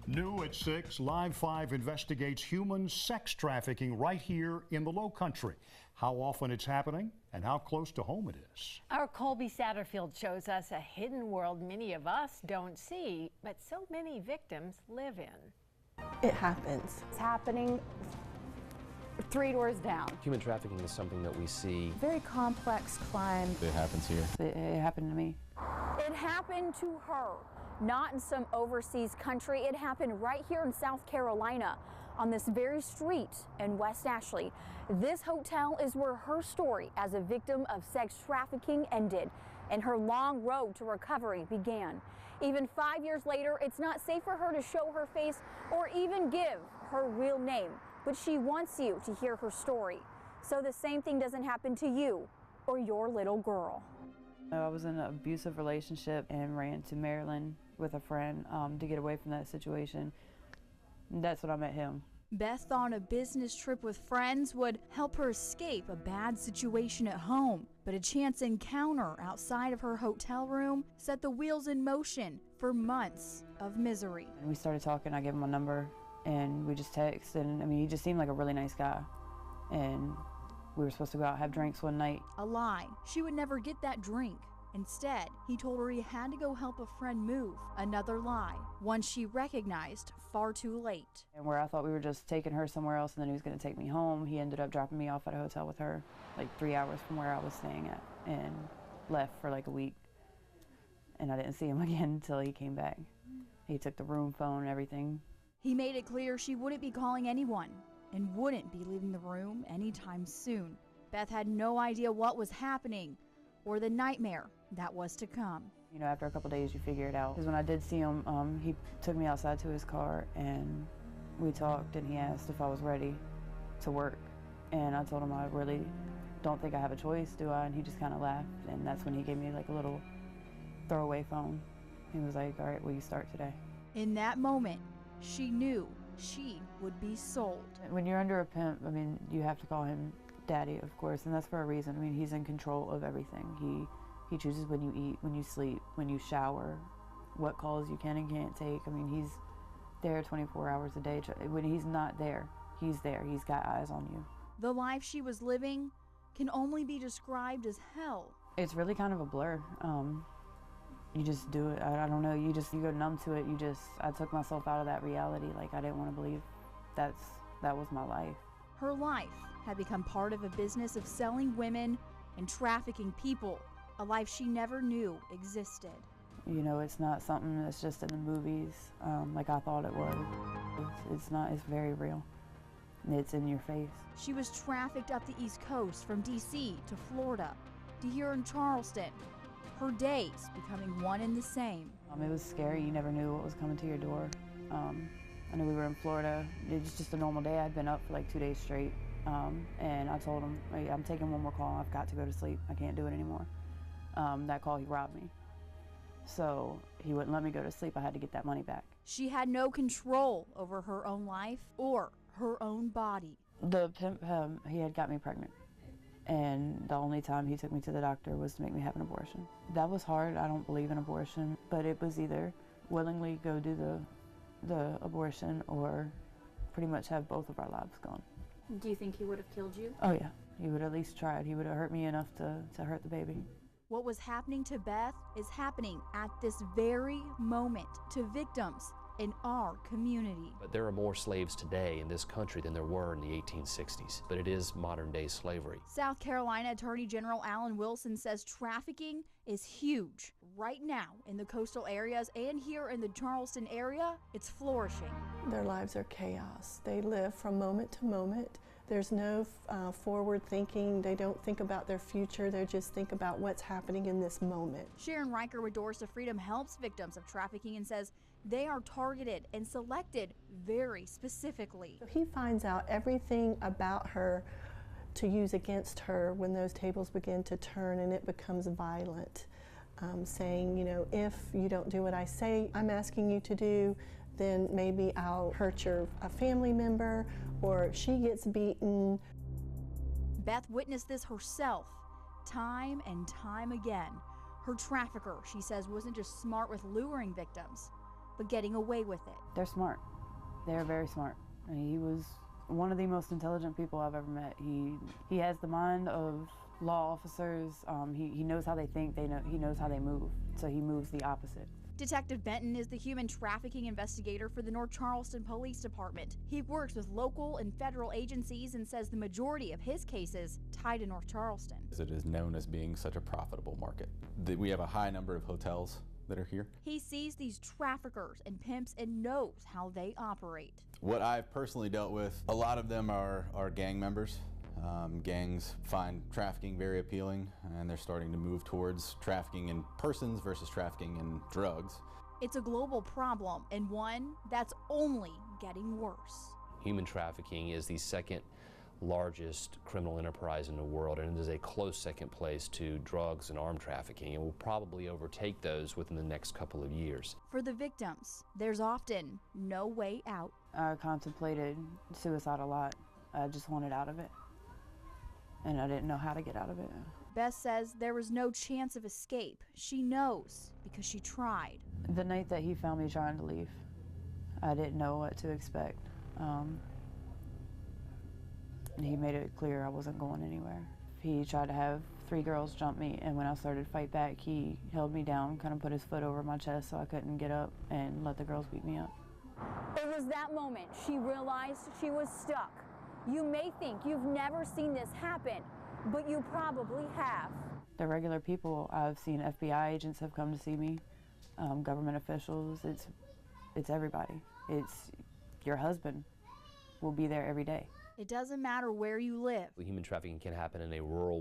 New at 6, Live 5 investigates human sex trafficking right here in the Lowcountry. How often it's happening and how close to home it is. Our Colby Satterfield shows us a hidden world many of us don't see, but so many victims live in. It happens. It's happening 3 doors down. Human trafficking is something that we see. Very complex crime. It happens here. It happened to me. It happened to her. Not in some overseas country. It happened right here in South Carolina on this very street in West Ashley. This hotel is where her story as a victim of sex trafficking ended and her long road to recovery began. Even 5 years later, it's not safe for her to show her face or even give her real name, but she wants you to hear her story so the same thing doesn't happen to you or your little girl. I was in an abusive relationship and ran to Maryland with a friend to get away from that situation. That's when I met him. Beth thought a business trip with friends would help her escape a bad situation at home, but a chance encounter outside of her hotel room set the wheels in motion for months of misery. And we started talking. I gave him my number and we just texted. And I mean, he just seemed like a really nice guy. And we were supposed to go out and have drinks one night. A lie. She would never get that drink. Instead, he told her he had to go help a friend move. Another lie, one she recognized far too late. And where I thought we were just taking her somewhere else and then he was going to take me home, he ended up dropping me off at a hotel with her, like 3 hours from where I was staying at, and left for like a week. And I didn't see him again until he came back. He took the room phone and everything. He made it clear she wouldn't be calling anyone and wouldn't be leaving the room anytime soon. Beth had no idea what was happening or the nightmare that was to come. You know, after a couple days you figure it out. Because when I did see him, he took me outside to his car and we talked and he asked if I was ready to work. And I told him I really don't think I have a choice, do I? And he just kind of laughed, and that's when he gave me like a little throwaway phone. He was like, all right, will you start today? In that moment, she knew she would be sold. When you're under a pimp, I mean, you have to call him daddy, of course, and that's for a reason. I mean, he's in control of everything. He chooses when you eat, when you sleep, when you shower, what calls you can and can't take. I mean, he's there 24 hours a day. When he's not there, he's there. He's got eyes on you. The life she was living can only be described as hell. It's really kind of a blur. You just do it. I don't know. You go numb to it. I took myself out of that reality. Like, I didn't want to believe that was my life. Her life had become part of a business of selling women and trafficking people, a life she never knew existed. You know, it's not something that's just in the movies like I thought it was. It's not. It's very real. It's in your face. She was trafficked up the East Coast from D.C. to Florida to here in Charleston. Her days becoming one and the same. It was scary. You never knew what was coming to your door. I knew we were in Florida. It was just a normal day. I'd been up for like 2 days straight. And I told him, hey, I'm taking one more call. I've got to go to sleep. I can't do it anymore. That call, he robbed me. So he wouldn't let me go to sleep. I had to get that money back. She had no control over her own life or her own body. The pimp, he had got me pregnant. And the only time he took me to the doctor was to make me have an abortion. That was hard. I don't believe in abortion, but it was either willingly go do the abortion or pretty much have both of our lives gone. Do you think he would have killed you? Oh yeah, he would have at least tried. He would have hurt me enough to hurt the baby. What was happening to Beth is happening at this very moment to victims in our community. But there are more slaves today in this country than there were in the 1860s, but it is modern day slavery. South Carolina Attorney General Alan Wilson says trafficking is huge. Right now in the coastal areas and here in the Charleston area, it's flourishing. Their lives are chaos. They live from moment to moment. There's no forward thinking. They don't think about their future. They just think about what's happening in this moment. Sharon Riker with Doors to Freedom helps victims of trafficking and says they are targeted and selected very specifically. He finds out everything about her to use against her when those tables begin to turn and it becomes violent. Saying, you know, if you don't do what I say I'm asking you to do, then maybe I'll hurt a family member, or she gets beaten. Beth witnessed this herself time and time again. Her trafficker, she says, wasn't just smart with luring victims, but getting away with it. They're smart. They're very smart. He was one of the most intelligent people I've ever met. He has the mind of law officers. He knows how they think. He knows how they move. So he moves the opposite. Detective Benton is the human trafficking investigator for the North Charleston Police Department. He works with local and federal agencies and says the majority of his cases tie to North Charleston. It is known as being such a profitable market. We have a high number of hotels that are here. He sees these traffickers and pimps and knows how they operate. What I've personally dealt with, a lot of them are gang members. Gangs find trafficking very appealing, and they're starting to move towards trafficking in persons versus trafficking in drugs. It's a global problem, and one that's only getting worse. Human trafficking is the second largest criminal enterprise in the world, and it is a close second place to drugs and armed trafficking, and will probably overtake those within the next couple of years. For the victims, there's often no way out. I contemplated suicide a lot. I just wanted out of it, and I didn't know how to get out of it. Beth says there was no chance of escape. She knows because she tried. The night that he found me trying to leave, I didn't know what to expect. He made it clear I wasn't going anywhere. He tried to have 3 girls jump me, and when I started to fight back, he held me down, kind of put his foot over my chest so I couldn't get up, and let the girls beat me up. It was that moment she realized she was stuck. You may think you've never seen this happen, but you probably have. They're regular people. I've seen FBI agents have come to see me, government officials. It's everybody. It's your husband will be there every day. It doesn't matter where you live. Human trafficking can happen in a rural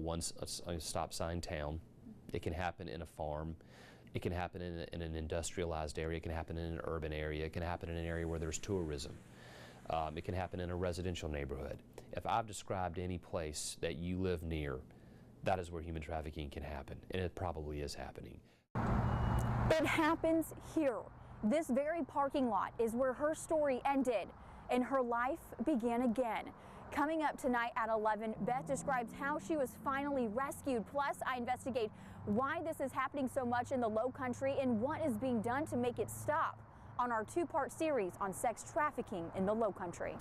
stop sign town. It can happen in a farm. It can happen in an industrialized area. It can happen in an urban area. It can happen in an area where there's tourism. It can happen in a residential neighborhood. If I've described any place that you live near, that is where human trafficking can happen, and it probably is happening. It happens here. This very parking lot is where her story ended, and her life began again. Coming up tonight at 11, Beth describes how she was finally rescued. Plus, I investigate why this is happening so much in the Lowcountry and what is being done to make it stop on our 2-part series on sex trafficking in the Lowcountry.